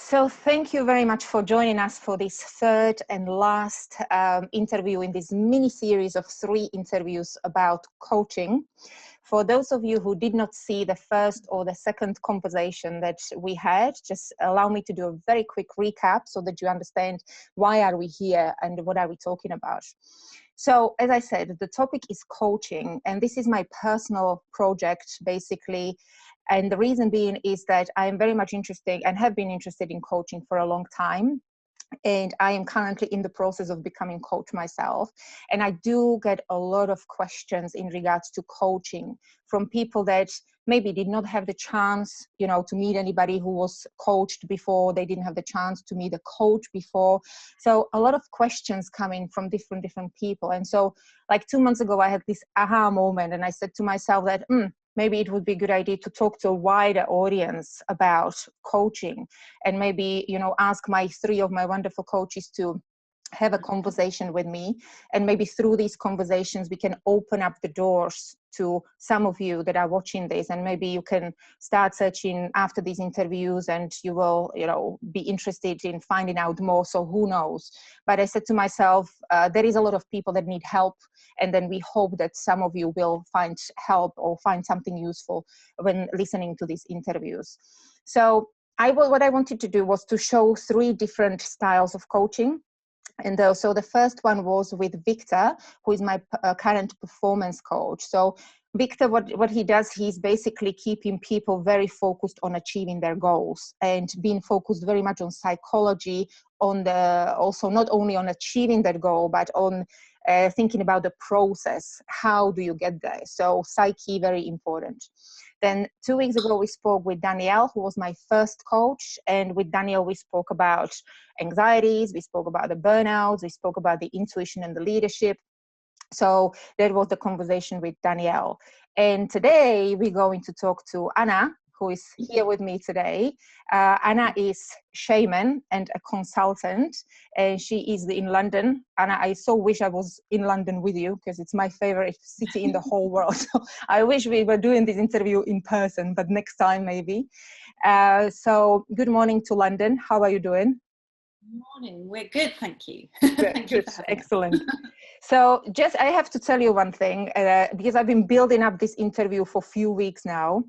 So thank you very much for joining us for this third and last interview in this mini series of 3 interviews about coaching. For those of you who did not see the first or the second conversation that we had, just allow me to do a very quick recap so that you understand why are we here and what are we talking about. So as I said, the topic is coaching, and this is my personal project basically. And the reason being is that I am very much interested and have been interested in coaching for a long time. And I am currently in the process of becoming coach myself. And I do get a lot of questions in regards to coaching from people that maybe did not have the chance, to meet anybody who was coached before. They didn't have the chance to meet a coach before. So a lot of questions coming from different people. And so like 2 months ago, I had this aha moment, and I said to myself that, maybe it would be a good idea to talk to a wider audience about coaching, and maybe, ask 3 of my wonderful coaches to have a conversation with me. And maybe through these conversations, we can open up the doors to some of you that are watching this, and maybe you can start searching after these interviews and you will, be interested in finding out more. So who knows? But I said to myself, there is a lot of people that need help. And then we hope that some of you will find help or find something useful when listening to these interviews. So what I wanted to do was to show 3 different styles of coaching. And so the first one was with Victor, who is my current performance coach. So Victor, what he does, he's basically keeping people very focused on achieving their goals and being focused very much on psychology, also not only on achieving that goal, but on thinking about the process. How do you get there? So psyche, very important. Then 2 weeks ago, we spoke with Danielle, who was my first coach. And with Danielle, we spoke about anxieties, we spoke about the burnouts, we spoke about the intuition and the leadership. So that was the conversation with Danielle. And today we're going to talk to Anna, who is here with me today. Anna is shaman and a consultant, and she is in London. Anna, I so wish I was in London with you, because it's my favorite city in the whole world. So I wish we were doing this interview in person, but next time maybe. So good morning to London. How are you doing? Morning, we're good, thank you. Thank you. Excellent. So I have to tell you one thing, because I've been building up this interview for a few weeks now.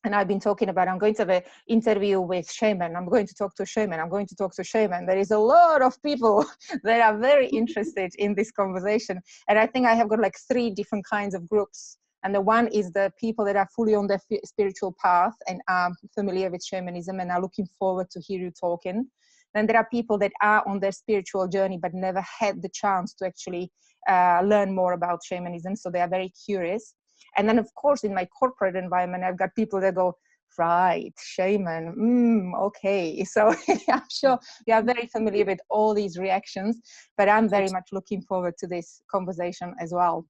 And I've been talking about, I'm going to have an interview with shaman. I'm going to talk to shaman. I'm going to talk to shaman. There is a lot of people that are very interested in this conversation. And I think I have got like 3 different kinds of groups. And the one is the people that are fully on their spiritual path and are familiar with shamanism and are looking forward to hear you talking. Then there are people that are on their spiritual journey but never had the chance to actually learn more about shamanism. So they are very curious. And then, of course, in my corporate environment, I've got people that go, right, shaman, okay. So I'm sure you are very familiar with all these reactions, but I'm very much looking forward to this conversation as well.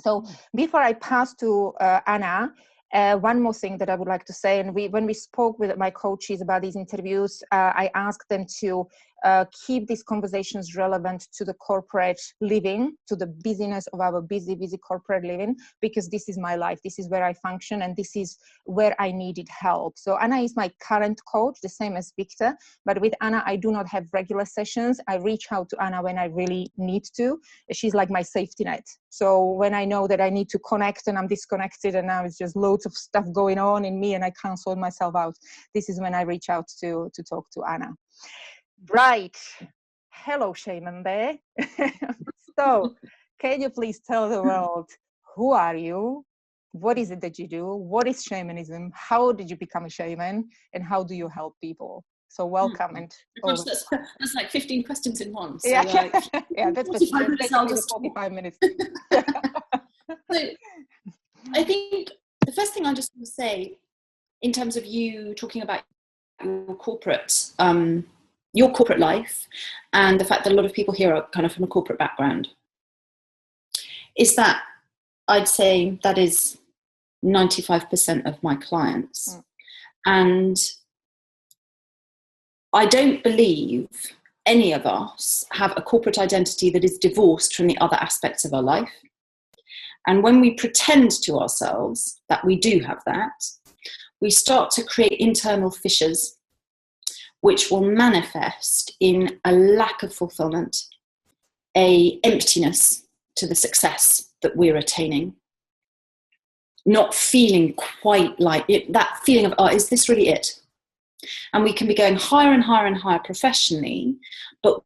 So before I pass to Anna, one more thing that I would like to say, and when we spoke with my coaches about these interviews, I asked them to keep these conversations relevant to the corporate living, to the busyness of our busy corporate living, because this is my life, this is where I function, and this is where I needed help. So Anna is my current coach, the same as Victor, but with Anna, I do not have regular sessions. I reach out to Anna when I really need to. She's like my safety net. So when I know that I need to connect and I'm disconnected and now it's just loads of stuff going on in me and I can't sort myself out, this is when I reach out to talk to Anna. Right. Hello, shaman there. So can you please tell the world, who are you? What is it that you do? What is shamanism? How did you become a shaman? And how do you help people? So welcome. And gosh, that's like 15 questions in one. So yeah, yeah, that's 45 minutes. So I think the first thing I just want to say, in terms of you talking about your corporate life and the fact that a lot of people here are kind of from a corporate background, is that I'd say that is 95% of my clients. And I don't believe any of us have a corporate identity that is divorced from the other aspects of our life. And when we pretend to ourselves that we do have that, we start to create internal fissures which will manifest in a lack of fulfillment, a emptiness to the success that we're attaining, not feeling quite like it, that feeling of, oh, is this really it? And we can be going higher and higher and higher professionally, but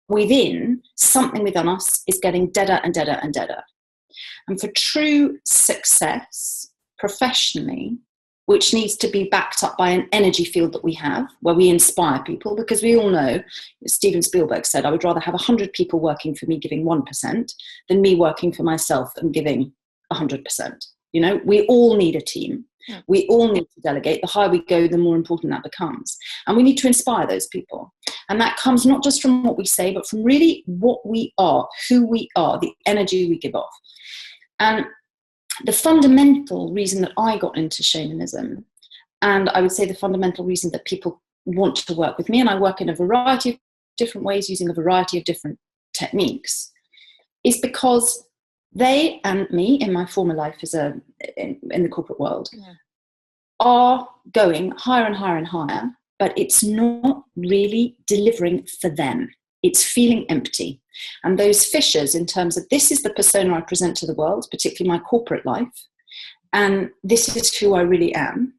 within, something within us is getting deader and deader and deader. And for true success professionally, which needs to be backed up by an energy field that we have, where we inspire people, because we all know, Steven Spielberg said, I would rather have 100 people working for me giving 1% than me working for myself and giving 100%. You know, we all need a team. We all need to delegate. The higher we go, the more important that becomes. And we need to inspire those people. And that comes not just from what we say, but from really what we are, who we are, the energy we give off. And the fundamental reason that I got into shamanism, and I would say the fundamental reason that people want to work with me, and I work in a variety of different ways using a variety of different techniques, is because they and me in my former life in the corporate world are going higher and higher and higher, but it's not really delivering for them. It's feeling empty. And those fissures in terms of this is the persona I present to the world, particularly my corporate life, and this is who I really am,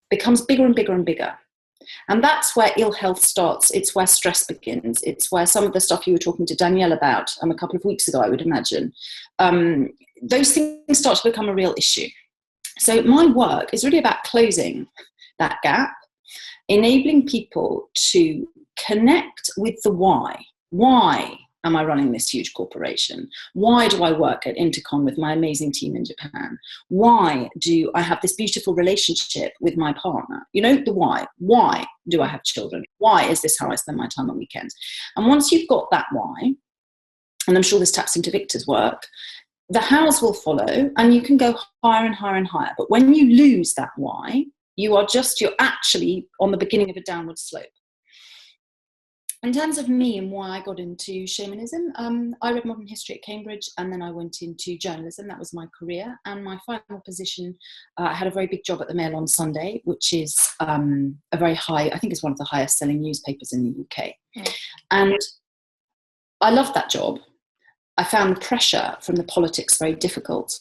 becomes bigger and bigger and bigger. And that's where ill health starts. It's where stress begins. It's where some of the stuff you were talking to Danielle about a couple of weeks ago, I would imagine, those things start to become a real issue. So my work is really about closing that gap, enabling people to connect with the why. Why am I running this huge corporation? Why do I work at Intercon with my amazing team in Japan? Why do I have this beautiful relationship with my partner? You know, the why. Why do I have children? Why is this how I spend my time on weekends? And once you've got that why, and I'm sure this taps into Victor's work, the hows will follow, and you can go higher and higher and higher. But when you lose that why, you're actually on the beginning of a downward slope. In terms of me and why I got into shamanism, I read modern history at Cambridge, and then I went into journalism. That was my career. And my final position, I had a very big job at the Mail on Sunday, which is a very high, I think it's one of the highest selling newspapers in the UK. And I loved that job. I found the pressure from the politics very difficult.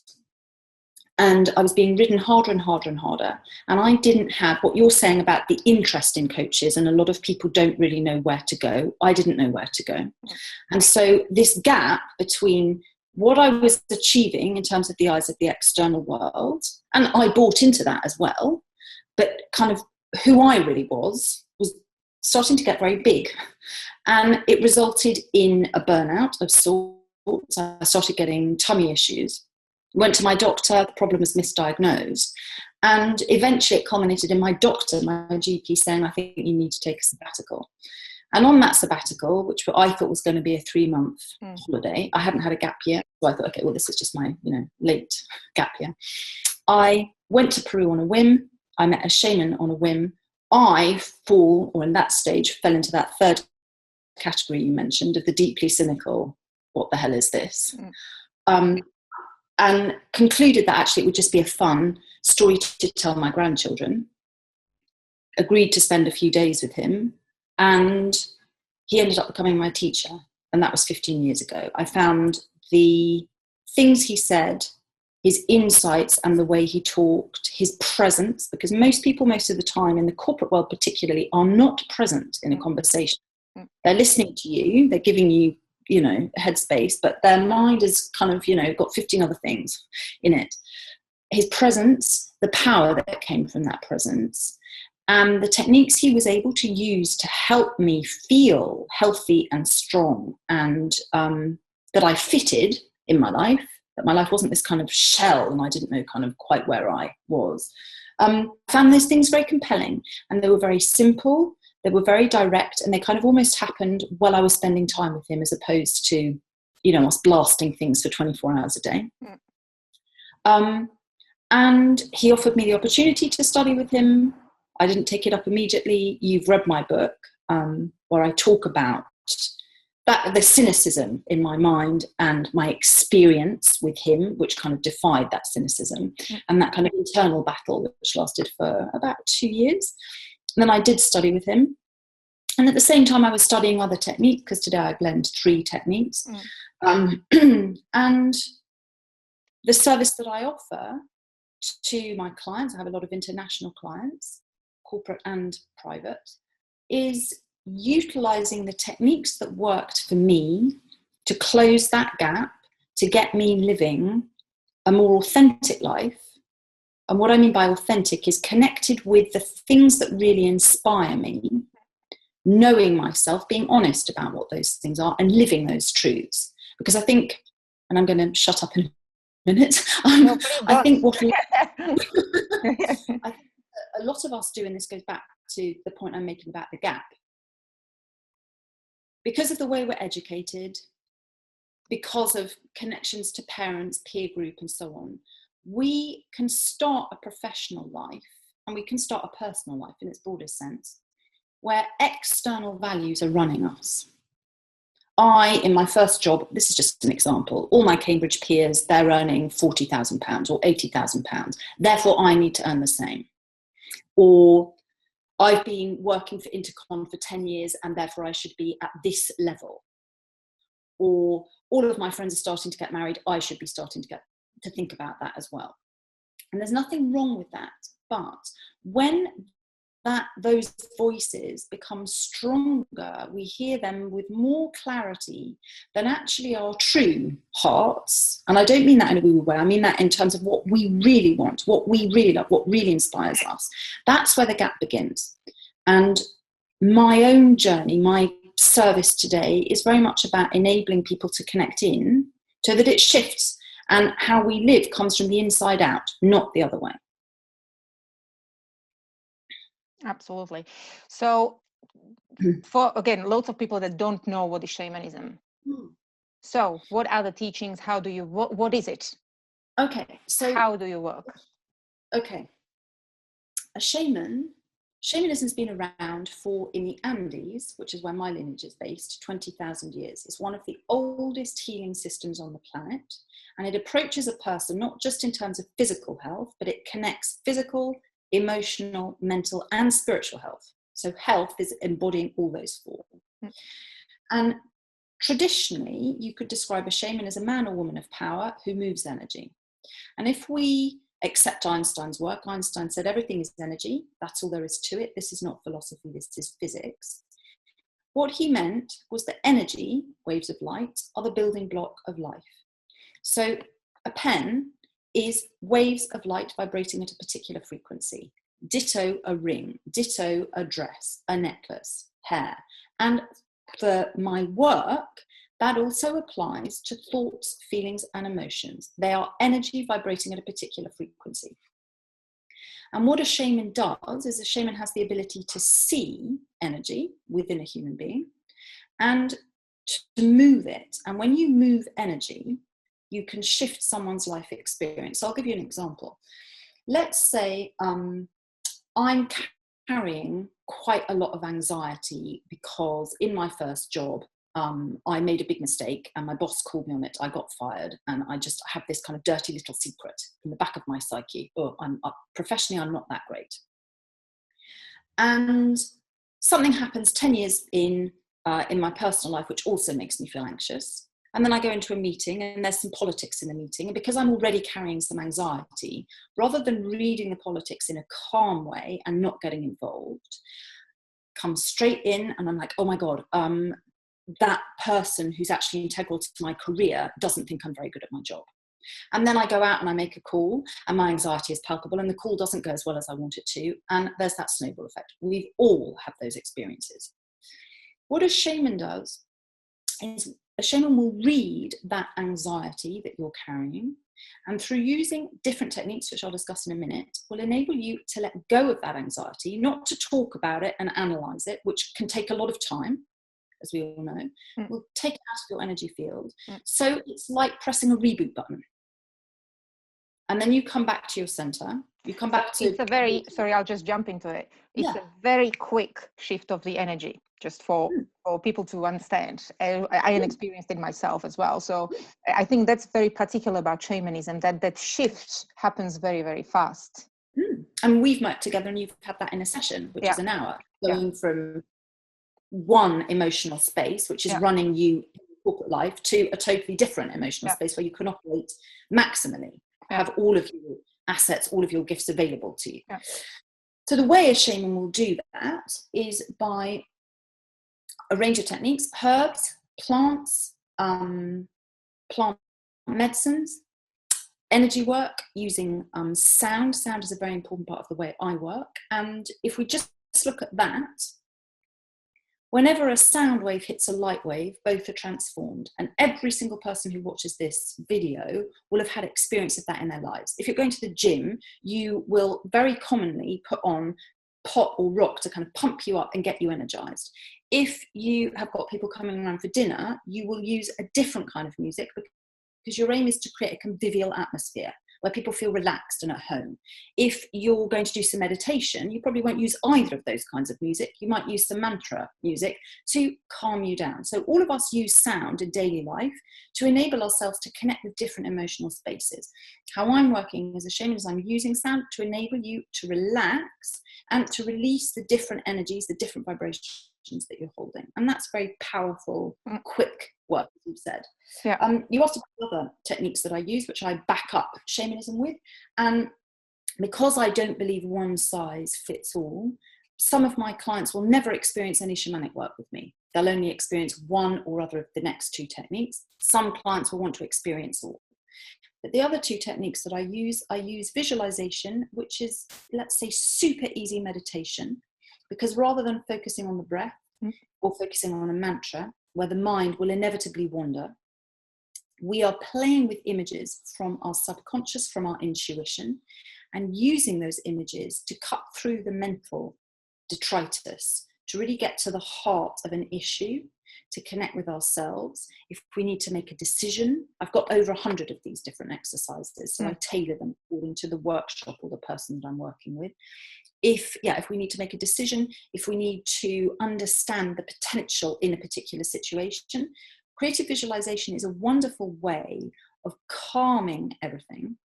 And I was being ridden harder and harder and harder. And I didn't have what you're saying about the interest in coaches, and a lot of people don't really know where to go. I didn't know where to go. And so this gap between what I was achieving in terms of the eyes of the external world, and I bought into that as well, but kind of who I really was starting to get very big. And it resulted in a burnout of sorts. I started getting tummy issues. Went to my doctor, the problem was misdiagnosed. And eventually it culminated in my doctor, my GP, saying, I think you need to take a sabbatical. And on that sabbatical, which I thought was going to be a 3-month holiday, I hadn't had a gap year. So I thought, okay, well, this is just my, late gap year. I went to Peru on a whim. I met a shaman on a whim. In that stage, fell into that third category you mentioned of the deeply cynical, what the hell is this? And concluded that actually it would just be a fun story to tell my grandchildren. Agreed to spend a few days with him, and he ended up becoming my teacher, and that was 15 years ago. I found the things he said, his insights and the way he talked, his presence, because most people most of the time in the corporate world particularly are not present in a conversation. They're listening to you, they're giving you headspace, but their mind is kind of, got 15 other things in it. His presence, the power that came from that presence, and the techniques he was able to use to help me feel healthy and strong, and that I fitted in my life, that my life wasn't this kind of shell and I didn't know kind of quite where I was. Found those things very compelling, and they were very simple. They were very direct, and they kind of almost happened while I was spending time with him, as opposed to, us blasting things for 24 hours a day. And he offered me the opportunity to study with him. I didn't take it up immediately. You've read my book, where I talk about the cynicism in my mind and my experience with him, which kind of defied that cynicism, and that kind of internal battle, which lasted for about 2 years. And then I did study with him. And at the same time, I was studying other techniques, because today I blend 3 techniques. And the service that I offer to my clients, I have a lot of international clients, corporate and private, is utilizing the techniques that worked for me to close that gap, to get me living a more authentic life. And what I mean by authentic is connected with the things that really inspire me, knowing myself, being honest about what those things are, and living those truths. Because I think, and I'm going to shut up in a minute, I think what I think a lot of us do, and this goes back to the point I'm making about the gap, because of the way we're educated, because of connections to parents, peer group, and so on, we can start a professional life, and we can start a personal life in its broadest sense, where external values are running us. In my first job, this is just an example, all my Cambridge peers, they're earning £40,000 or £80,000. Therefore, I need to earn the same. Or I've been working for Intercon for 10 years and therefore I should be at this level. Or all of my friends are starting to get married, I should be starting to think about that as well. And there's nothing wrong with that. But when those voices become stronger, we hear them with more clarity than actually our true hearts. And I don't mean that in a woo-woo way, I mean that in terms of what we really want, what we really love, what really inspires us. That's where the gap begins. And my own journey, my service today is very much about enabling people to connect in so that it shifts, and how we live comes from the inside out, not the other way. Absolutely. So for, again, lots of people that don't know what is shamanism. So what are the teachings? How do you, what is it? Okay. So how do you work? Okay. Shamanism has been around in the Andes, which is where my lineage is based, 20,000 years. It's one of the oldest healing systems on the planet. And it approaches a person not just in terms of physical health, but it connects physical, emotional, mental, and spiritual health. So health is embodying all those 4. And traditionally, you could describe a shaman as a man or woman of power who moves energy. And if we accept Einstein's work, Einstein said everything is energy. That's all there is to it. This is not philosophy, this is physics. What he meant was that energy, waves of light, are the building block of life. So a pen is waves of light vibrating at a particular frequency. Ditto a ring, ditto a dress, a necklace, hair. And for my work, that also applies to thoughts, feelings, and emotions. They are energy vibrating at a particular frequency. And what a shaman does is a shaman has the ability to see energy within a human being and to move it. And when you move energy, you can shift someone's life experience. So I'll give you an example. Let's say I'm carrying quite a lot of anxiety because in my first job, I made a big mistake and my boss called me on it. I got fired, and I just have this kind of dirty little secret in the back of my psyche. Professionally, I'm not that great. And something happens 10 years in my personal life, which also makes me feel anxious. And then I go into a meeting and there's some politics in the meeting. And because I'm already carrying some anxiety, rather than reading the politics in a calm way and not getting involved, come straight in and I'm like, oh my God, that person who's actually integral to my career doesn't think I'm very good at my job. And then I go out and I make a call and my anxiety is palpable and the call doesn't go as well as I want it to. And there's that snowball effect. We all have those experiences. What a shaman does is a shaman will read that anxiety that you're carrying, and through using different techniques, which I'll discuss in a minute, will enable you to let go of that anxiety, not to talk about it and analyze it, which can take a lot of time, as we all know. Will take it out of your energy field. So it's like pressing a reboot button. And then you come back to your center. You come back to... It's a very, sorry, I'll just jump into it. It's a very quick shift of the energy, just for people to understand. I experienced it myself as well. So I think that's very particular about shamanism, that shift happens very, very fast. And we've met together and you've had that in a session, which is an hour, going from one emotional space, which is running you in corporate life, to a totally different emotional space where you can operate maximally, have all of your assets, all of your gifts available to you. So the way a shaman will do that is by a range of techniques: herbs, plants, plant medicines, energy work, using sound. Sound is a very important part of the way I work. And if we just look at that, whenever a sound wave hits a light wave, both are transformed. And every single person who watches this video will have had experience of that in their lives. If you're going to the gym, you will very commonly put on pop or rock to kind of pump you up and get you energized. If you have got people coming around for dinner, you will use a different kind of music, because your aim is to create a convivial atmosphere where people feel relaxed and at home. If you're going to do some meditation, you probably won't use either of those kinds of music. You might use some mantra music to calm you down. So all of us use sound in daily life to enable ourselves to connect with different emotional spaces. How I'm working as a shaman is I'm using sound to enable you to relax and to release the different energies, the different vibrations that you're holding. And that's very powerful, quick work, as you've said. You asked about other techniques that I use, which I back up shamanism with. And because I don't believe one size fits all, some of my clients will never experience any shamanic work with me. They'll only experience one or other of the next two techniques. Some clients will want to experience all. But the other two techniques that I use visualization, which is, let's say, super easy meditation, because rather than focusing on the breath or focusing on a mantra where the mind will inevitably wander, we are playing with images from our subconscious, from our intuition, and using those images to cut through the mental detritus, to really get to the heart of an issue, to connect with ourselves. If we need to make a decision, I've got over 100 of these different exercises, so I tailor them according to the workshop or the person that I'm working with. If we need to make a decision, if we need to understand the potential in a particular situation, creative visualization is a wonderful way of calming everything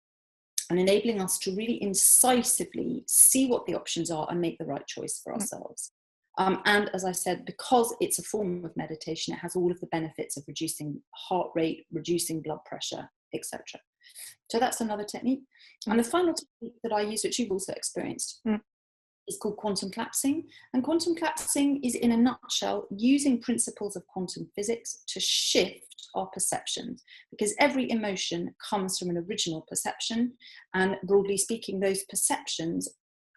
and enabling us to really incisively see what the options are and make the right choice for ourselves. And as I said, because it's a form of meditation, it has all of the benefits of reducing heart rate, reducing blood pressure, etc. So that's another technique. And the final technique that I use, which you've also experienced, is called quantum collapsing. And quantum collapsing is, in a nutshell, using principles of quantum physics to shift our perceptions, because every emotion comes from an original perception, and broadly speaking, those perceptions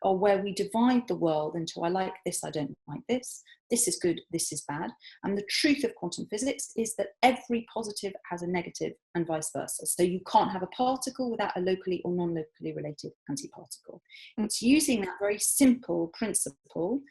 are where we divide the world into I like this, I don't like this, this is good, this is bad. And the truth of quantum physics is that every positive has a negative and vice versa. So you can't have a particle without a locally or non-locally related antiparticle. It's using that very simple principle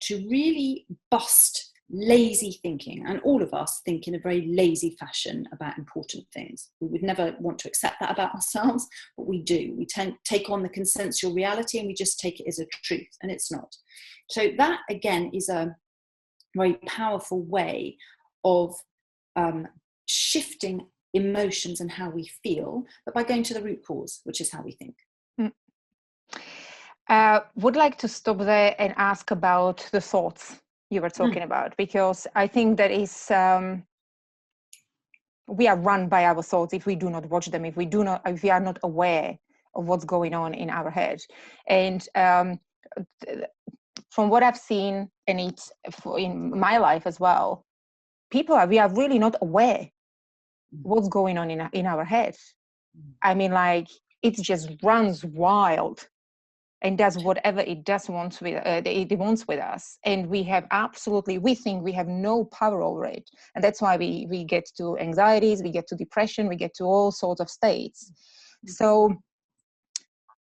to really bust lazy thinking. And all of us think in a very lazy fashion about important things. We would never want to accept that about ourselves, but we do. We take on the consensual reality and we just take it as a truth, and it's not. So that, again, is a very powerful way of shifting emotions and how we feel, but by going to the root cause, which is how we think. Would like to stop there and ask about the thoughts you were talking about, because I think that is we are run by our thoughts if we do not watch them, if we are not aware of what's going on in our head. And from what I've seen, and it's in my life as well, we are really not aware what's going on in our head. I mean, like, it just runs wild and does whatever it wants with us, and we think we have no power over it, and that's why we get to anxieties, we get to depression, we get to all sorts of states. So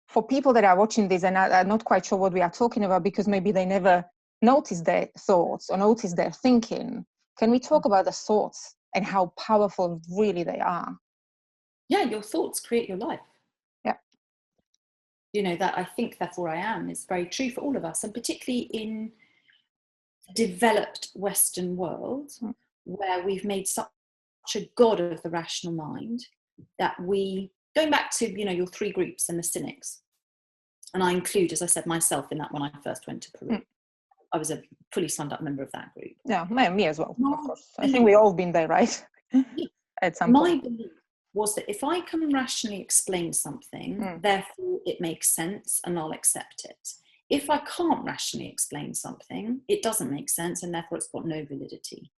for people that are watching this and are not quite sure what we are talking about, because maybe they never noticed their thoughts or noticed their thinking, can we talk about the thoughts and how powerful really they are? Yeah, your thoughts create your life. Yeah. You know, that I think, therefore I am, is very true for all of us, and particularly in the developed Western world, where we've made such a god of the rational mind that going back to, your three groups and the cynics, and I include, as I said, myself in that when I first went to Peru. I was a fully signed up member of that group. Yeah, me as well, My of course. I belief, think we all been there, right? At some my point. belief was that if I can rationally explain something, therefore it makes sense and I'll accept it. If I can't rationally explain something, it doesn't make sense and therefore it's got no validity.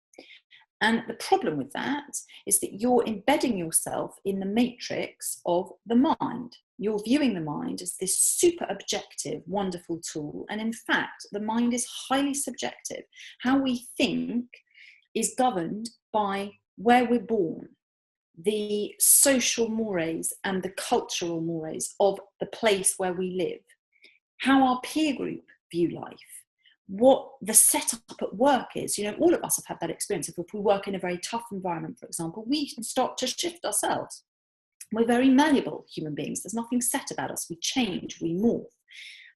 And the problem with that is that you're embedding yourself in the matrix of the mind. You're viewing the mind as this super objective, wonderful tool. And in fact, the mind is highly subjective. How we think is governed by where we're born, the social mores and the cultural mores of the place where we live, how our peer group view life, what the setup at work is. You know, all of us have had that experience. If we work in a very tough environment, for example, we start to shift ourselves. We're very malleable human beings. There's nothing set about us. We change, we morph.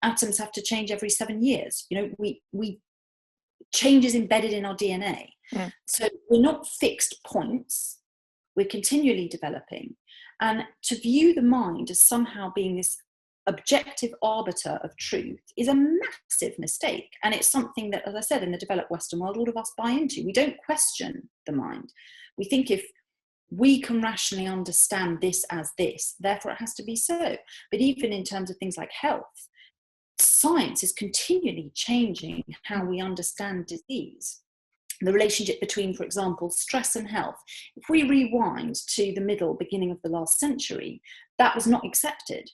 Atoms have to change every 7 years. You know, we change is embedded in our DNA. So we're not fixed points. We're continually developing. And to view the mind as somehow being this objective arbiter of truth is a massive mistake. And it's something that, as I said, in the developed Western world, all of us buy into. We don't question the mind. We think if we can rationally understand this as this, therefore it has to be so. But even in terms of things like health, science is continually changing how we understand disease. The relationship between, for example, stress and health. If we rewind to the beginning of the last century, that was not accepted.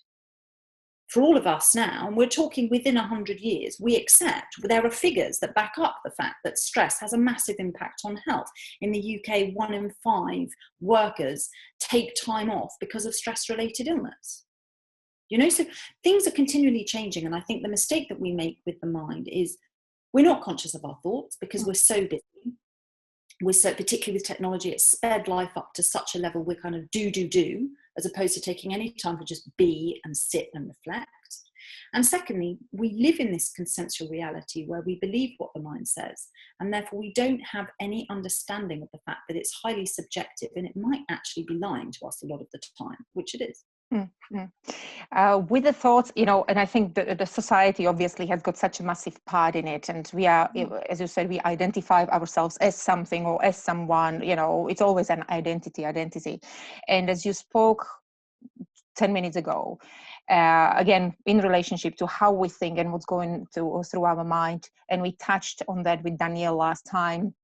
For all of us now, and we're talking within 100 years, we accept there are figures that back up the fact that stress has a massive impact on health. In the UK, 1 in 5 workers take time off because of stress-related illness. You know, so things are continually changing. And I think the mistake that we make with the mind is we're not conscious of our thoughts because we're so busy. We're so, particularly with technology, it's sped life up to such a level we're kind of do, as opposed to taking any time to just be and sit and reflect. And secondly, we live in this consensual reality where we believe what the mind says, and therefore we don't have any understanding of the fact that it's highly subjective and it might actually be lying to us a lot of the time, which it is. With the thoughts, you know, and I think the society obviously has got such a massive part in it, and we are, as you said, we identify ourselves as something or as someone. You know, it's always an identity. And as you spoke 10 minutes ago, again, in relationship to how we think and what's going through our mind, and we touched on that with Danielle last time,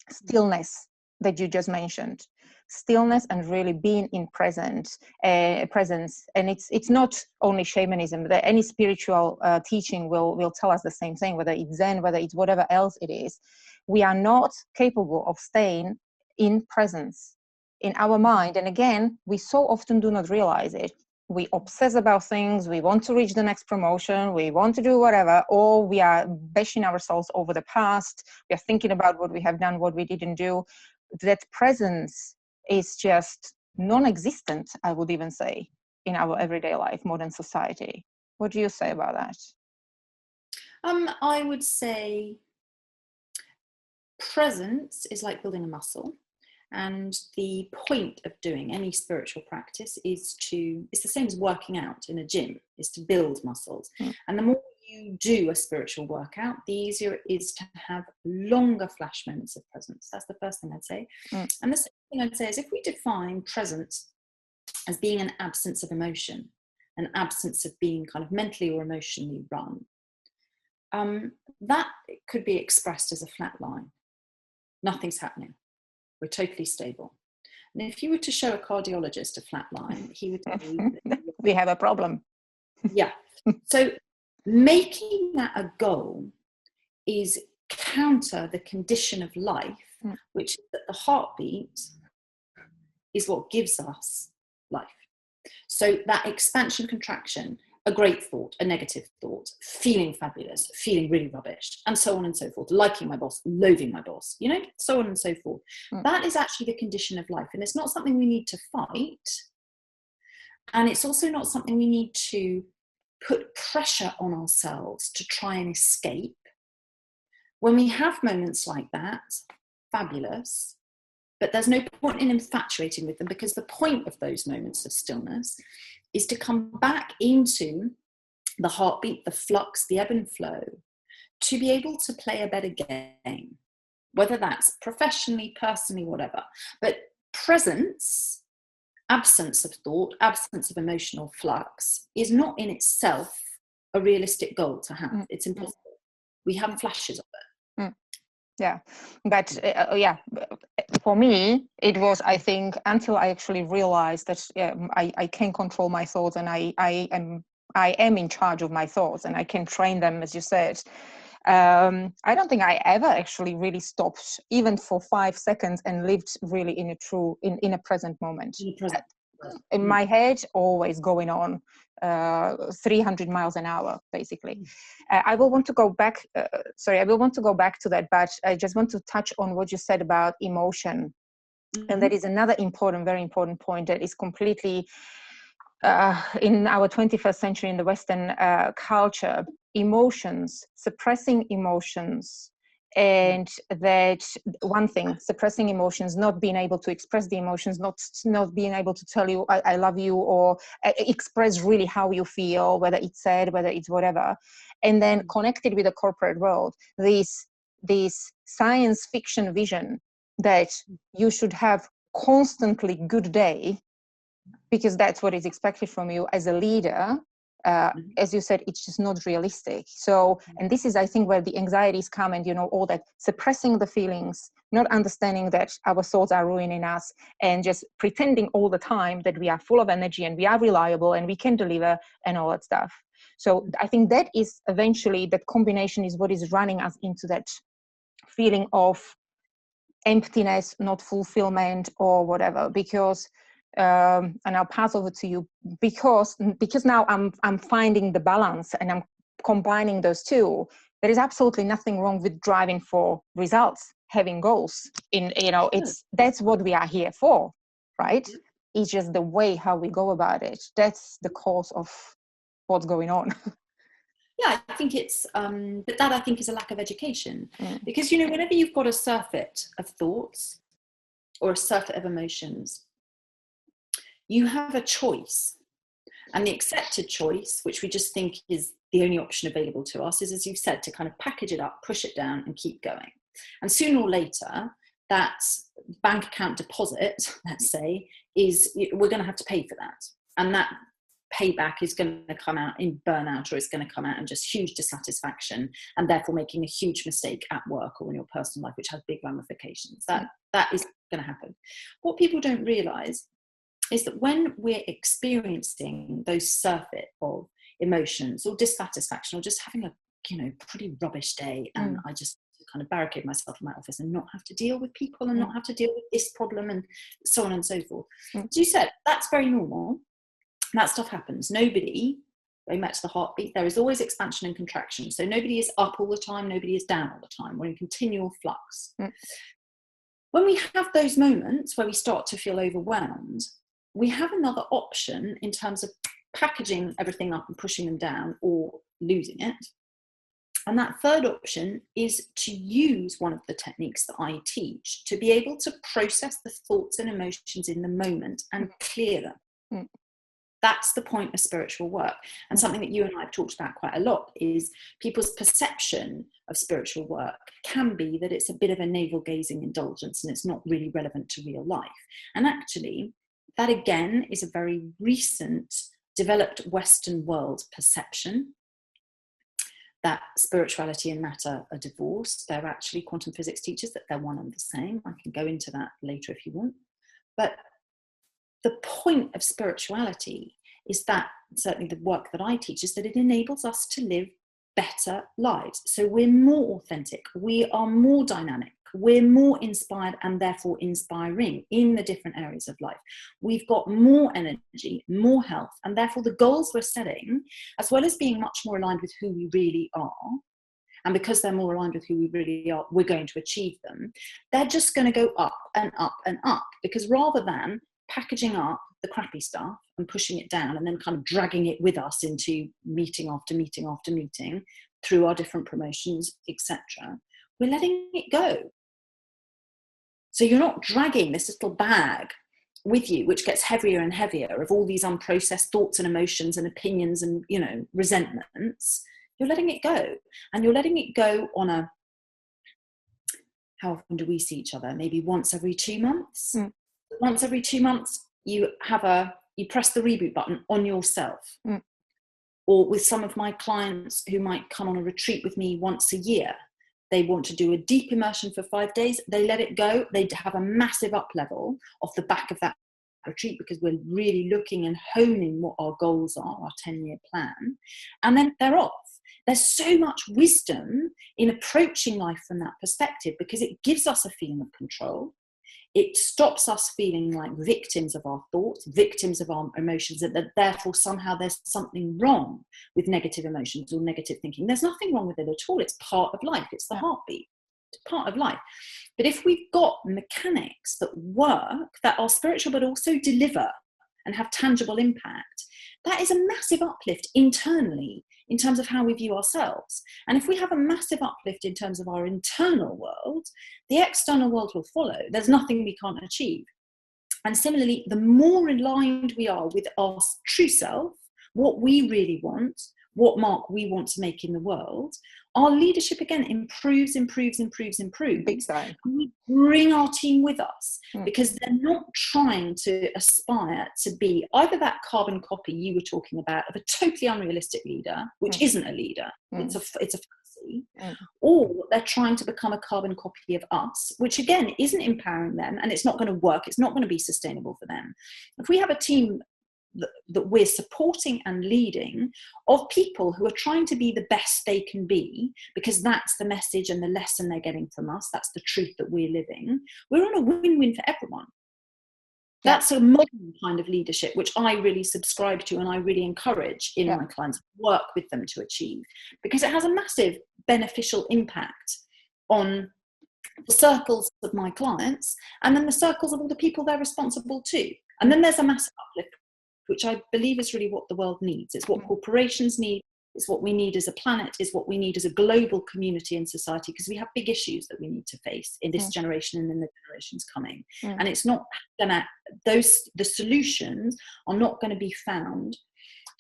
stillness that you just mentioned. Stillness and really being in presence, and it's not only shamanism. That any spiritual teaching will tell us the same thing, whether it's Zen, whether it's whatever else it is. We are not capable of staying in presence in our mind, and again, we so often do not realize it. We obsess about things, we want to reach the next promotion, we want to do whatever, or we are bashing ourselves over the past, we are thinking about what we have done, what we didn't do. That presence is just non-existent, I would even say, in our everyday life, modern society. What do you say about that? I would say presence is like building a muscle. And the point of doing any spiritual practice is it's the same as working out in a gym, is to build muscles. And the more you do a spiritual workout, the easier it is to have longer flash moments of presence. That's the first thing I'd say. And the second thing I'd say is if we define presence as being an absence of emotion, an absence of being kind of mentally or emotionally run, that could be expressed as a flat line. Nothing's happening. We're totally stable. And if you were to show a cardiologist a flat line, he would tell you that we have a problem. Yeah. So making that a goal is counter the condition of life, which is that the heartbeat is what gives us life. So that expansion, contraction, a great thought, a negative thought, feeling fabulous, feeling really rubbish, and so on and so forth, liking my boss, loathing my boss, you know, so on and so forth. That is actually the condition of life. And it's not something we need to fight. And it's also not something we need to put pressure on ourselves to try and escape. When we have moments like that, fabulous, but there's no point in infatuating with them, because the point of those moments of stillness is to come back into the heartbeat, the flux, the ebb and flow, to be able to play a better game, whether that's professionally, personally, whatever. But presence, absence of thought, absence of emotional flux is not in itself a realistic goal to have. It's impossible. We have flashes of it. Yeah, but for me, it was, I think, until I actually realized that I can control my thoughts, and I am in charge of my thoughts, and I can train them, as you said. I don't think I ever actually really stopped, even for 5 seconds, and lived really in a present moment. In my head, always going on 300 miles an hour, basically. I will want to go back. I will want to go back to that, but I just want to touch on what you said about emotion, and that is another very important point that is completely in our 21st century in the Western culture. Suppressing emotions. And that one thing, suppressing emotions, not being able to express the emotions, not being able to tell you I love you, or express really how you feel, whether it's sad, whether it's whatever. And then connected with the corporate world, this science fiction vision that you should have constantly good day, because that's what is expected from you as a leader. As you said, it's just not realistic. So, and this is, I think, where the anxieties come, and, all that suppressing the feelings, not understanding that our thoughts are ruining us, and just pretending all the time that we are full of energy and we are reliable and we can deliver and all that stuff. So I think that is eventually, that combination is what is running us into that feeling of emptiness, not fulfillment or whatever, because and I'll pass over to you, because now I'm finding the balance and I'm combining those two. There is absolutely nothing wrong with driving for results, having goals. That's what we are here for, right? It's just the way how we go about it. That's the cause of what's going on. Yeah, I think it's, but that I think is a lack of education, because, whenever you've got a surfeit of thoughts or a surfeit of emotions, you have a choice. And the accepted choice, which we just think is the only option available to us, is, as you've said, to kind of package it up, push it down and keep going. And sooner or later, that bank account deposit, let's say, we're going to have to pay for that. And that payback is going to come out in burnout, or it's going to come out in just huge dissatisfaction, and therefore making a huge mistake at work or in your personal life, which has big ramifications. That is going to happen. What people don't realize is that when we're experiencing those surfeit of emotions or dissatisfaction, or just having a pretty rubbish day, and I just kind of barricade myself in my office and not have to deal with people and not have to deal with this problem and so on and so forth. As you said, that's very normal. That stuff happens. Nobody, going back to the heartbeat, there is always expansion and contraction. So nobody is up all the time, nobody is down all the time. We're in continual flux. When we have those moments where we start to feel overwhelmed, we have another option in terms of packaging everything up and pushing them down or losing it. And that third option is to use one of the techniques that I teach to be able to process the thoughts and emotions in the moment and clear them. That's the point of spiritual work. And something that you and I have talked about quite a lot is people's perception of spiritual work can be that it's a bit of a navel-gazing indulgence and it's not really relevant to real life. And actually, that again is a very recent developed Western world perception that spirituality and matter are divorced. They're actually quantum physics teachers, that they're one and the same. I can go into that later if you want. But the point of spirituality is that, certainly the work that I teach, is that it enables us to live better lives. So we're more authentic, we are more dynamic, we're more inspired and therefore inspiring in the different areas of life. We've got more energy, more health, and therefore the goals we're setting, as well as being much more aligned with who we really are, and because they're more aligned with who we really are, we're going to achieve them. They're just going to go up and up and up, because rather than packaging up the crappy stuff and pushing it down and then kind of dragging it with us into meeting after meeting after meeting through our different promotions, etc., we're letting it go. So you're not dragging this little bag with you, which gets heavier and heavier, of all these unprocessed thoughts and emotions and opinions and, resentments. You're letting it go. And you're letting it go on a, how often do we see each other? Maybe once every 2 months. Once every 2 months, you press the reboot button on yourself. Or with some of my clients who might come on a retreat with me once a year, they want to do a deep immersion for 5 days. They let it go. They have a massive up level off the back of that retreat, because we're really looking and honing what our goals are, our 10-year plan. And then they're off. There's so much wisdom in approaching life from that perspective, because it gives us a feeling of control. It stops us feeling like victims of our thoughts, victims of our emotions, and that therefore somehow there's something wrong with negative emotions or negative thinking. There's nothing wrong with it at all. It's part of life. It's the heartbeat. It's part of life. But if we've got mechanics that work, that are spiritual but also deliver and have tangible impact, that is a massive uplift internally in terms of how we view ourselves. And if we have a massive uplift in terms of our internal world, the external world will follow. There's nothing we can't achieve. And similarly, the more aligned we are with our true self, what we really want, what mark we want to make in the world, our leadership again improves. Big time. We bring our team with us, because they're not trying to aspire to be either that carbon copy you were talking about of a totally unrealistic leader, which isn't a leader, it's a fantasy, or they're trying to become a carbon copy of us, which again isn't empowering them, and it's not going to work. It's not going to be sustainable for them. If we have a team that we're supporting and leading of people who are trying to be the best they can be, because that's the message and the lesson they're getting from us, that's the truth that we're living, we're on a win-win for everyone. That's a modern kind of leadership, which I really subscribe to and I really encourage in my clients, work with them to achieve, because it has a massive beneficial impact on the circles of my clients and then the circles of all the people they're responsible to. And then there's a massive uplift, which I believe is really what the world needs. It's what corporations need. It's what we need as a planet. It's what we need as a global community and society, because we have big issues that we need to face in this generation and in the generations coming. And it's not gonna, the solutions are not going to be found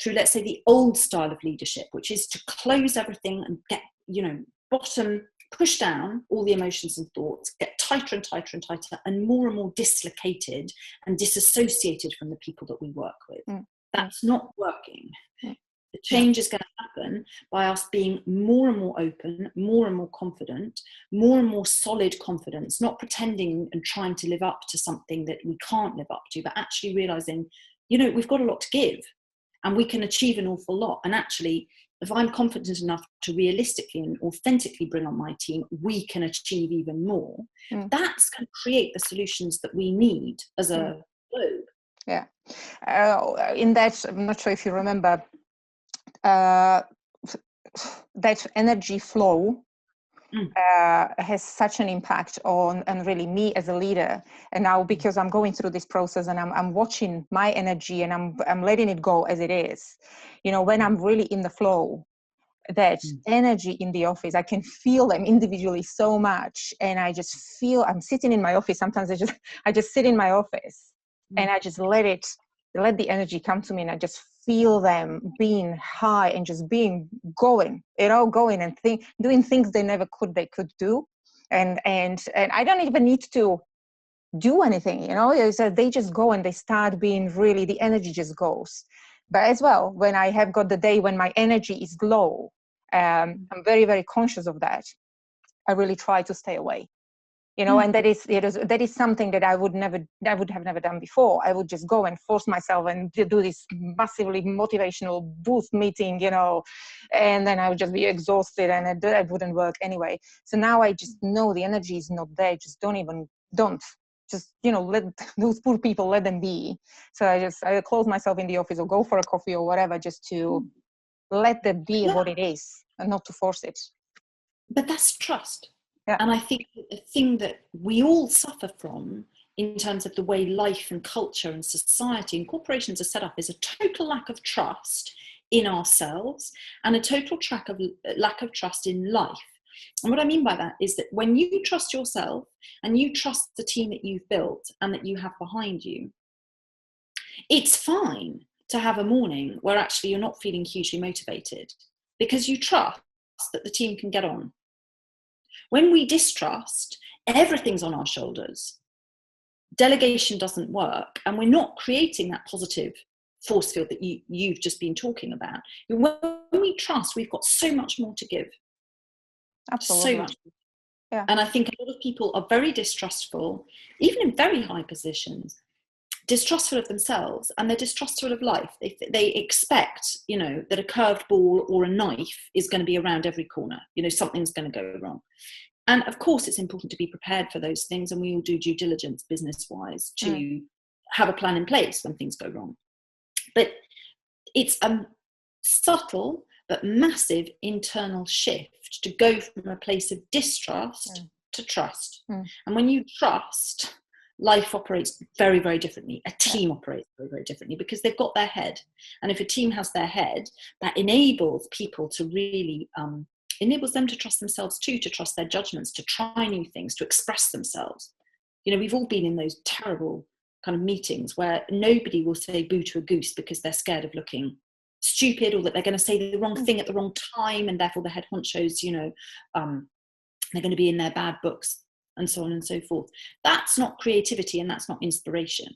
through, let's say, the old style of leadership, which is to close everything and get, push down all the emotions and thoughts, get tighter and tighter and tighter, and more dislocated and disassociated from the people that we work with. That's not working. The change is going to happen by us being more and more open, more and more confident, more and more solid confidence, not pretending and trying to live up to something that we can't live up to, but actually realizing, we've got a lot to give and we can achieve an awful lot. And actually, if I'm confident enough to realistically and authentically bring on my team, we can achieve even more. That's going to create the solutions that we need as a globe. Yeah. In that, I'm not sure if you remember, that energy flow has such an impact on, and really me as a leader. And now, because I'm going through this process and I'm watching my energy and I'm letting it go as it is, when I'm really in the flow, that energy in the office, I can feel them individually so much. And I just feel, I'm sitting in my office. Sometimes I just sit in my office and I just let the energy come to me, and I just feel them being high and just going and doing things they could do. And I don't even need to do anything, so they just go and they start being really, the energy just goes. But as well, when I have got the day when my energy is low, I'm very, very conscious of that. I really try to stay away. And that is something that I would have never done before. I would just go and force myself and do this massively motivational booth meeting, and then I would just be exhausted, and it wouldn't work anyway. So now I just know the energy is not there. Just don't just, let those poor people, let them be. So I close myself in the office or go for a coffee or whatever, just to let them be what it is and not to force it. But that's trust. Yeah. And I think the thing that we all suffer from in terms of the way life and culture and society and corporations are set up is a total lack of trust in ourselves and a total lack of trust in life. And what I mean by that is that when you trust yourself and you trust the team that you've built and that you have behind you, it's fine to have a morning where actually you're not feeling hugely motivated. because you trust that the team can get on. When we distrust, everything's on our shoulders. Delegation doesn't work, and we're not creating that positive force field that you've just been talking about. When we trust, we've got so much more to give. Absolutely. So much more. Yeah. And I think a lot of people are very distrustful, even in very high positions, distrustful of themselves, and they're distrustful of life. They expect, that a curved ball or a knife is going to be around every corner. Something's going to go wrong. And of course, it's important to be prepared for those things. And we all do due diligence business-wise to have a plan in place when things go wrong. But it's a subtle but massive internal shift to go from a place of distrust to trust. And when you trust, life operates very, very differently. A team operates very, very differently because they've got their head. And if a team has their head, that enables people to really, enables them to trust themselves too, to trust their judgments, to try new things, to express themselves. We've all been in those terrible kind of meetings where nobody will say boo to a goose because they're scared of looking stupid, or that they're going to say the wrong thing at the wrong time, and therefore the head honchos, they're going to be in their bad books, and so on and so forth. That's not creativity, and that's not inspiration.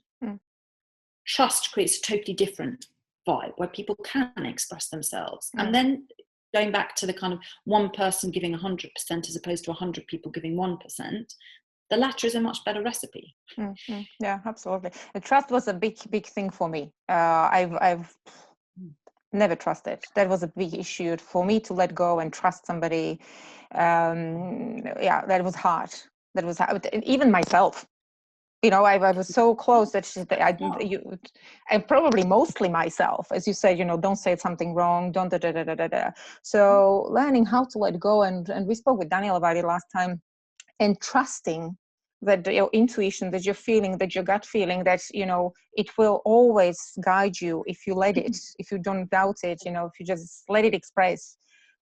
Trust creates a totally different vibe where people can express themselves. And then going back to the kind of one person giving 100% as opposed to 100 people giving 1%, the latter is a much better recipe. Yeah, absolutely. The trust was a big thing for me. I've never trusted. That was a big issue for me, to let go and trust somebody. That was hard. That was hard. Even myself. I was so close that and probably mostly myself, as you said, don't say something wrong, don't da. So learning how to let go, and we spoke with Daniel about it last time, and trusting that your intuition, that your feeling, that your gut feeling, that it will always guide you if you let it, if you don't doubt it, if you just let it express,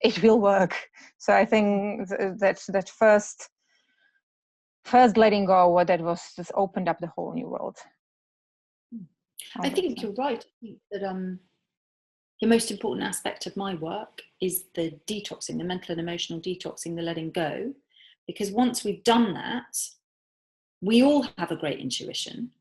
it will work. So I think that first letting go, that was just opened up the whole new world. I think you're right. I think that the most important aspect of my work is the detoxing, the mental and emotional detoxing, the letting go. Because once we've done that, we all have a great intuition.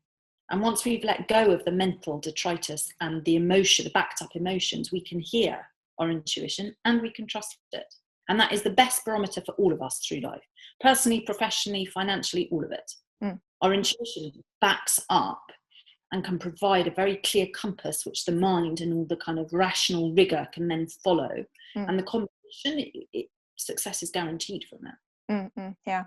And once we've let go of the mental detritus and the emotion, the backed up emotions, we can hear our intuition and we can trust it. And that is the best barometer for all of us through life. Personally, professionally, financially, all of it. Our intuition backs up and can provide a very clear compass, which the mind and all the kind of rational rigor can then follow. And the combination, success is guaranteed from that. Yeah.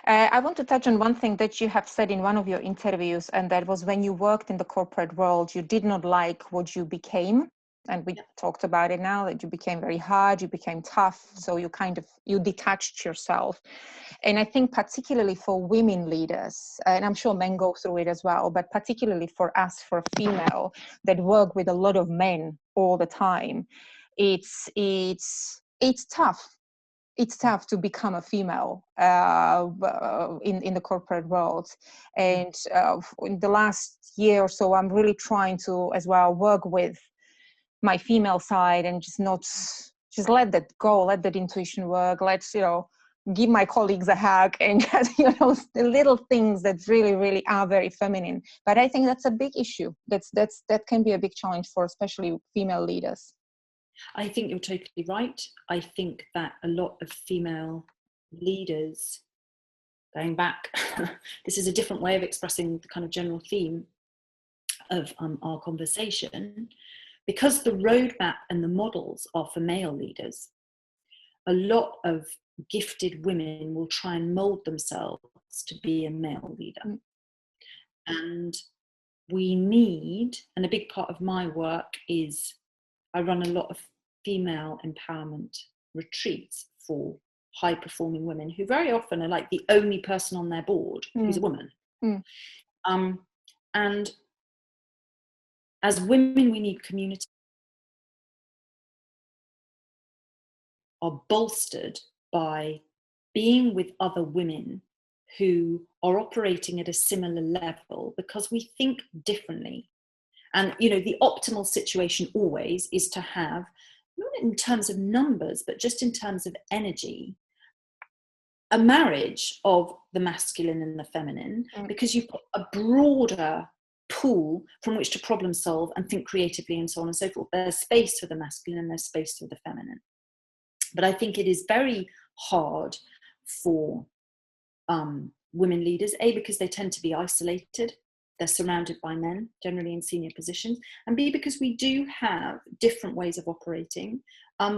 I want to touch on one thing that you have said in one of your interviews, and that was when you worked in the corporate world, you did not like what you became. And we talked about it now, that you became very hard, you became tough. So you detached yourself. And I think particularly for women leaders, and I'm sure men go through it as well, but particularly for us, for female that work with a lot of men all the time, it's tough. It's tough to become a female in the corporate world. And in the last year or so, I'm really trying to as well work with my female side and just let that go, let that intuition work. Let's, give my colleagues a hug, and just, the little things that really, really are very feminine. But I think that's a big issue. That can be a big challenge for especially female leaders. I think you're totally right. I think that a lot of female leaders, going back, this is a different way of expressing the kind of general theme of our conversation, because the roadmap and the models are for male leaders. A lot of gifted women will try and mold themselves to be a male leader. And we need, and a big part of my work is, I run a lot of female empowerment retreats for high performing women who very often are like the only person on their board who's a woman. And as women, we need community, are bolstered by being with other women who are operating at a similar level, because we think differently. And the optimal situation always is to have not in terms of numbers, but just in terms of energy, a marriage of the masculine and the feminine, because you've got a broader pool from which to problem solve and think creatively and so on and so forth. There's space for the masculine and there's space for the feminine. But I think it is very hard for women leaders, A, because they tend to be isolated. They're surrounded by men, generally in senior positions, and B, because we do have different ways of operating,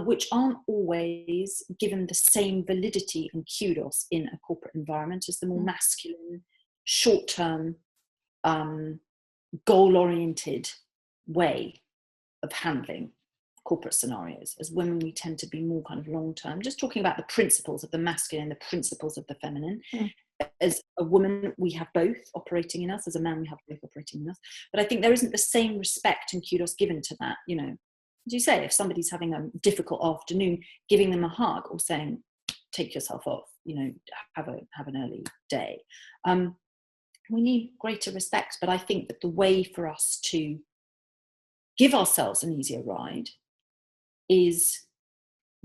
which aren't always given the same validity and kudos in a corporate environment as the more masculine, short-term, goal-oriented way of handling corporate scenarios. As women, we tend to be more kind of long-term, just talking about the principles of the masculine, the principles of the feminine. As a woman, we have both operating in us. As a man, we have both operating in us. But I think there isn't the same respect and kudos given to that. You know, as you say, if somebody's having a difficult afternoon, giving them a hug or saying, take yourself off, you know, have an early day. We need greater respect. But I think that the way for us to give ourselves an easier ride is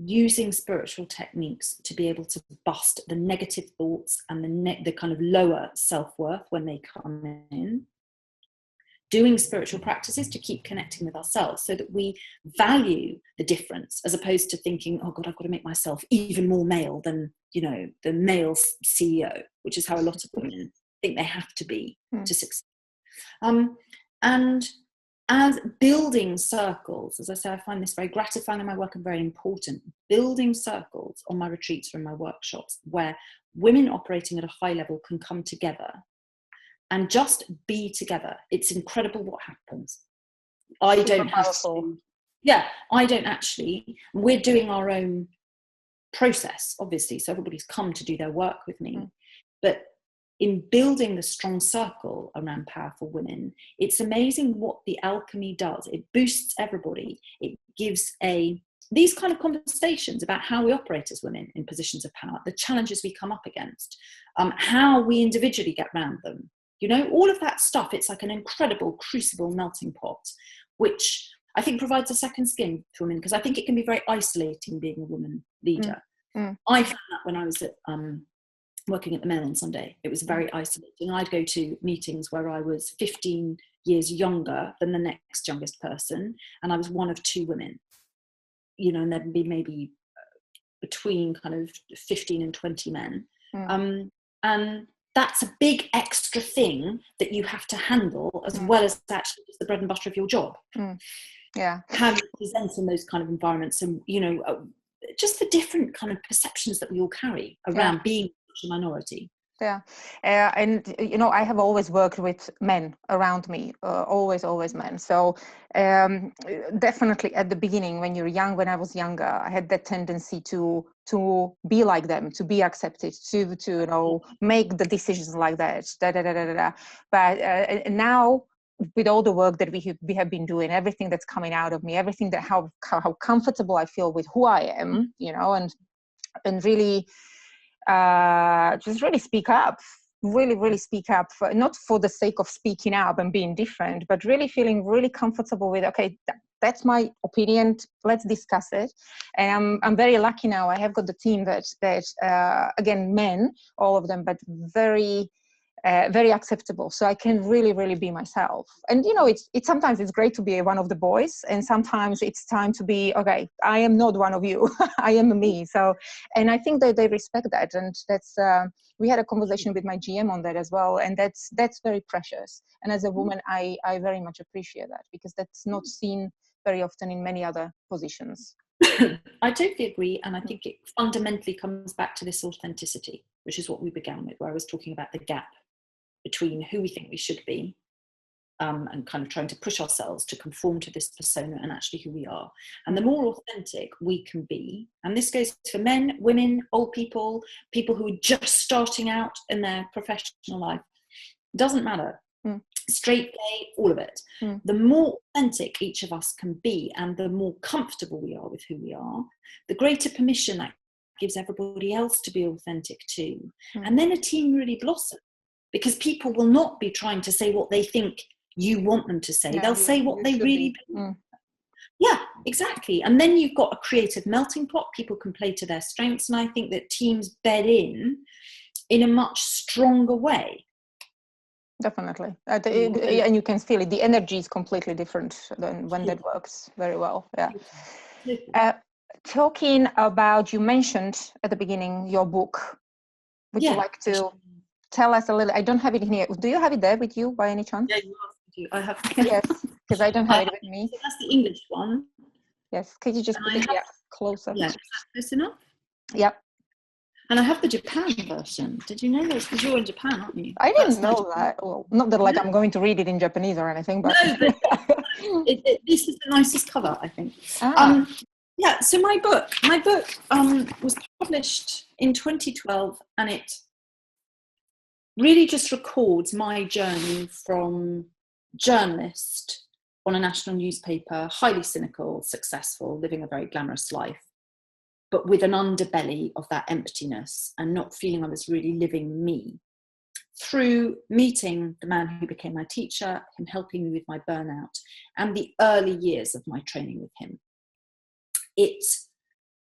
using spiritual techniques to be able to bust the negative thoughts and the kind of lower self-worth when they come in. Doing spiritual practices to keep connecting with ourselves so that we value the difference, as opposed to thinking, oh God, I've got to make myself even more male than, you know, the male CEO, which is how a lot of women think they have to be to succeed. And as building circles, as I say, I find this very gratifying in my work and very important, building circles on my retreats or in my workshops where women operating at a high level can come together and just be together. It's incredible what happens. I don't have to, I don't actually, we're doing our own process, obviously, so everybody's come to do their work with me. But in building the strong circle around powerful women, it's amazing what the alchemy does. It boosts everybody. It gives these kind of conversations about how we operate as women in positions of power, the challenges we come up against, how we individually get around them. You know, all of that stuff, it's like an incredible crucible melting pot, which I think provides a second skin to women, because I think it can be very isolating being a woman leader. I found that when I was at working at the Mail on Sunday. It was very isolating. I'd go to meetings where I was 15 years younger than the next youngest person, and I was one of two women, you know, and there'd be maybe between kind of 15 and 20 men. And that's a big extra thing that you have to handle, as well as actually just the bread and butter of your job. How you present in those kind of environments, and, you know, just the different kind of perceptions that we all carry around being a minority. And you know, I have always worked with men around me, always men. So definitely at the beginning, when you're young, when I was younger, I had that tendency to be like them, to be accepted, to you know, make the decisions like that. But now, with all the work that we have been doing, everything that's coming out of me, everything that how comfortable I feel with who I am, you know, and really just really speak up, really speak up, not for the sake of speaking up and being different, but really feeling really comfortable with, okay, that's my opinion, let's discuss it. And I'm very lucky now. I have got the team that again, men, all of them, but very acceptable, so I can really be myself. And you know, it's sometimes it's great to be one of the boys, and sometimes it's time to be, okay, I am not one of you. I am me. So, and I think that they respect that, and that's we had a conversation with my GM on that as well, and that's very precious. And as a woman, I very much appreciate that, because that's not seen very often in many other positions. I totally agree, and I think it fundamentally comes back to this authenticity, which is what we began with, where I was talking about the gap between who we think we should be, and kind of trying to push ourselves to conform to this persona, and actually who we are. And the more authentic we can be, and this goes for men, women, old people, people who are just starting out in their professional life, doesn't matter, straight, gay, all of it. The more authentic each of us can be, and the more comfortable we are with who we are, the greater permission that gives everybody else to be authentic too. And then a team really blossoms, because people will not be trying to say what they think you want them to say. They'll say what they really believe. exactly. And then you've got a creative melting pot. People can play to their strengths. And I think that teams bed in a much stronger way. Definitely. And you can feel it. The energy is completely different than when that works very well. Yeah. Talking about, you mentioned at the beginning your book. Would you like to tell us a little? I don't have it in here. Do you have it there with you by any chance? Yeah, you do. I have. Yes, because I don't have it with me. So that's the English one. Yes. Could you just put it closer? Yeah, is that close enough? Yep. And I have the Japan version. Did you know this? Because you're in Japan, aren't you? I didn't know that. Well, not that like I'm going to read it in Japanese or anything, but no, but this is the nicest cover, I think. Yeah. So my book was published in 2012, and it really just records my journey from journalist on a national newspaper, highly cynical, successful, living a very glamorous life, but with an underbelly of that emptiness and not feeling I was really living me, through meeting the man who became my teacher, him helping me with my burnout, and the early years of my training with him. It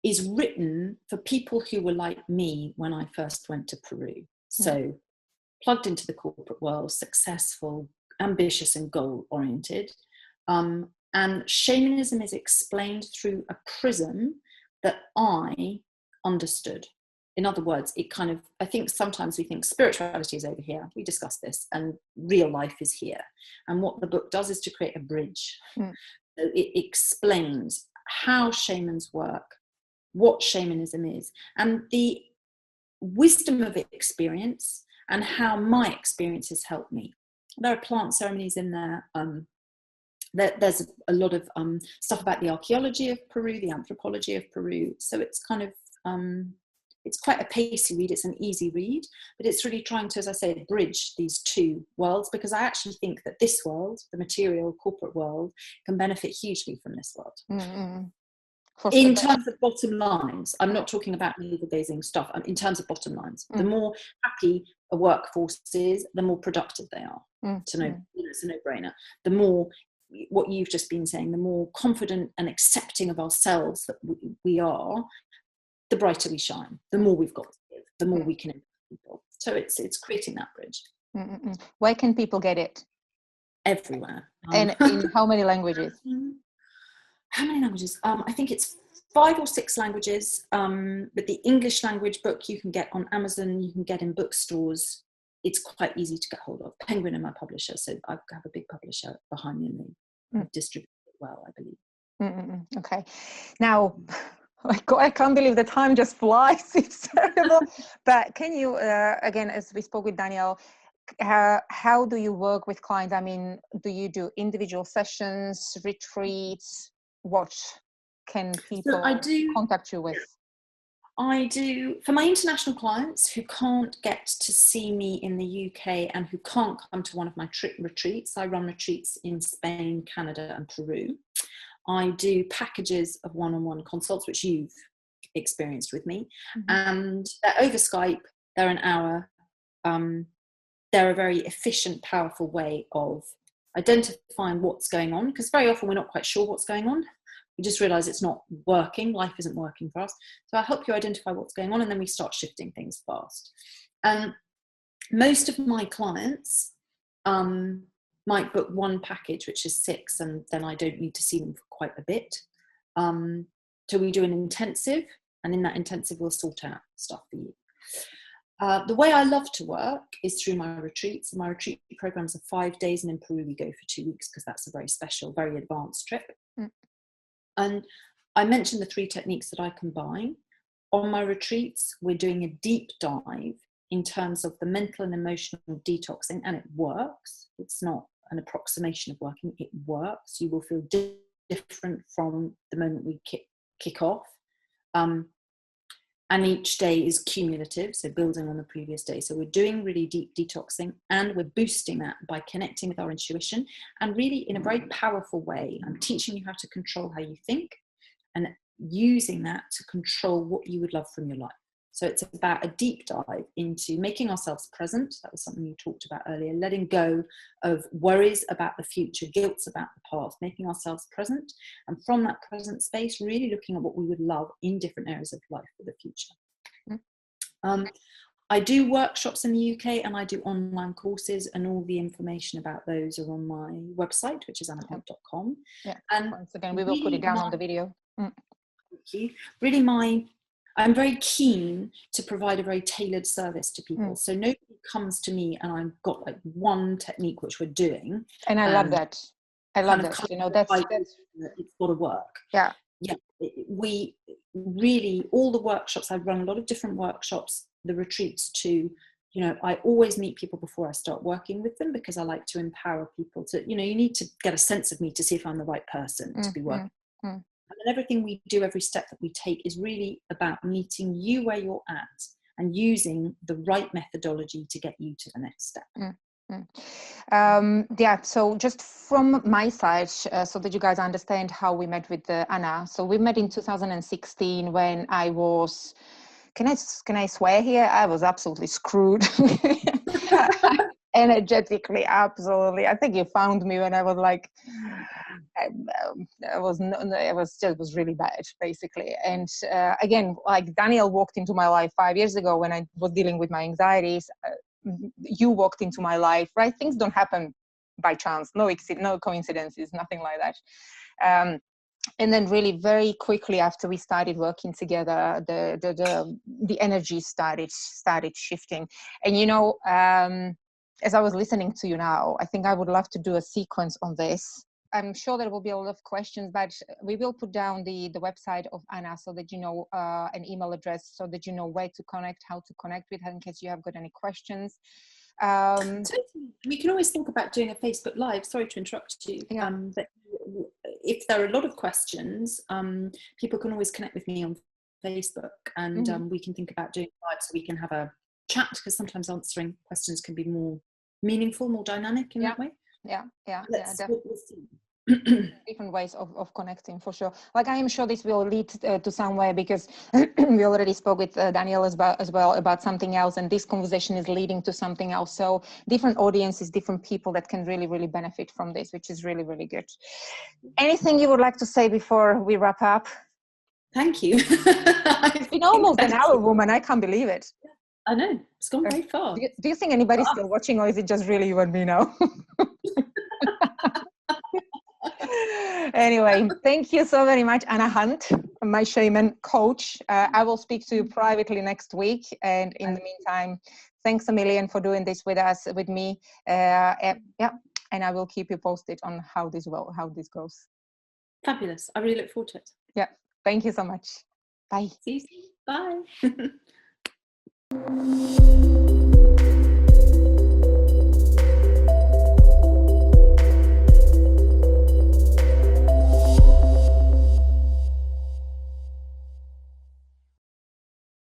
is written for people who were like me when I first went to Peru. So plugged into the corporate world, successful, ambitious and goal-oriented. And shamanism is explained through a prism that I understood. In other words, it kind of, I think sometimes we think spirituality is over here. We discussed this, and real life is here. And what the book does is to create a bridge. So it explains how shamans work, what shamanism is, and the wisdom of experience, and how my experiences help me. There are plant ceremonies in there. There's a lot of stuff about the archaeology of Peru, the anthropology of Peru. So it's kind of, it's quite a pacey read. It's an easy read, but it's really trying to, as I say, bridge these two worlds, because I actually think that this world, the material corporate world, can benefit hugely from this world. Mm-hmm. In terms of bottom lines, I'm not talking about navel gazing stuff. In terms of bottom lines, the more happy a workforce is, the more productive they are. It's a no-brainer. The more, what you've just been saying, the more confident and accepting of ourselves that we are, the brighter we shine. The more we've got to give, the more we can impact people. So it's creating that bridge. Where can people get it? Everywhere. And in how many languages? How many languages? I think it's 5 or 6 languages. But the English language book you can get on Amazon, you can get in bookstores. It's quite easy to get hold of. Penguin are my publisher, so I have a big publisher behind me, and they distribute it well, I believe. Okay. Now, I can't believe the time just flies. It's terrible. But can you, again, as we spoke with Danielle, how do you work with clients? I mean, do you do individual sessions, retreats? What can people contact you with? I do, for my international clients who can't get to see me in the UK and who can't come to one of my retreats. I run retreats in Spain, Canada and Peru. I do packages of one-on-one consults, which you've experienced with me. And they're over Skype, they're an hour. They're a very efficient, powerful way of identifying what's going on, because very often we're not quite sure what's going on. We just realize it's not working. Life isn't working for us. So I help you identify what's going on, and then we start shifting things fast. And most of my clients might book one package, which is 6, and then I don't need to see them for quite a bit. So we do an intensive, and in that intensive, we'll sort out stuff for you. The way I love to work is through my retreats. My retreat programs are 5 days, and in Peru we go for 2 weeks, because that's a very special, very advanced trip. And I mentioned the 3 techniques that I combine. On my retreats, we're doing a deep dive in terms of the mental and emotional detoxing, and it works. It's not an approximation of working, it works. You will feel different from the moment we kick off. And each day is cumulative, so building on the previous day. So we're doing really deep detoxing, and we're boosting that by connecting with our intuition, and really in a very powerful way. I'm teaching you how to control how you think, and using that to control what you would love from your life. So it's about a deep dive into making ourselves present. That was something you talked about earlier, letting go of worries about the future, guilt about the past, making ourselves present. And from that present space, really looking at what we would love in different areas of life for the future. I do workshops in the UK and I do online courses, and all the information about those are on my website, which is annahunt.com. Yeah, and once again, we will put it down on the video. Thank you. Really, I'm very keen to provide a very tailored service to people. So nobody comes to me and I've got like one technique which we're doing. And I love that. I love that. You know, that's it's got to work. Yeah. Yeah. We really, all the workshops, I've run a lot of different workshops, the retreats too. You know, I always meet people before I start working with them, because I like to empower people to, you know, you need to get a sense of me to see if I'm the right person to be working. And everything we do, every step that we take, is really about meeting you where you're at and using the right methodology to get you to the next step. Yeah, so just from my side, so that you guys understand how we met with Anna. So we met in 2016 when I was, can I swear here? I was absolutely screwed. Energetically, absolutely. I think you found me when I was like, it was really bad, basically. And again, like Daniel walked into my life 5 years ago when I was dealing with my anxieties. You walked into my life, right? Things don't happen by chance, no coincidences, nothing like that. And then really very quickly after we started working together, the energy started shifting. And you know, as I was listening to you now, I think I would love to do a sequence on this. I'm sure there will be a lot of questions, but we will put down the website of Anna so that you know, an email address, so that you know where to connect, how to connect with her in case you have got any questions. We can always think about doing a Facebook Live. Sorry to interrupt you. Yeah. But if there are a lot of questions, people can always connect with me on Facebook, and we can think about doing live so we can have a chat, because sometimes answering questions can be more meaningful, more dynamic in that way. Yeah, We'll see. Different ways of connecting, for sure. Like, I am sure this will lead to somewhere, because we already spoke with Daniel as well about something else, and this conversation is leading to something else. So different audiences, different people that can really, really benefit from this, which is really, really good. Anything you would like to say before we wrap up? Thank you. It's been almost an hour, woman. I can't believe it. I know, it's gone very far. Do you think anybody's still watching, or is it just really you and me now? Anyway, thank you so very much, Anna Hunt, my shaman coach. I will speak to you privately next week, and in the meantime, thanks a million for doing this with me. And I will keep you posted on how this goes. Fabulous. I really look forward to it. Yeah, thank you so much. Bye. See you soon. Bye.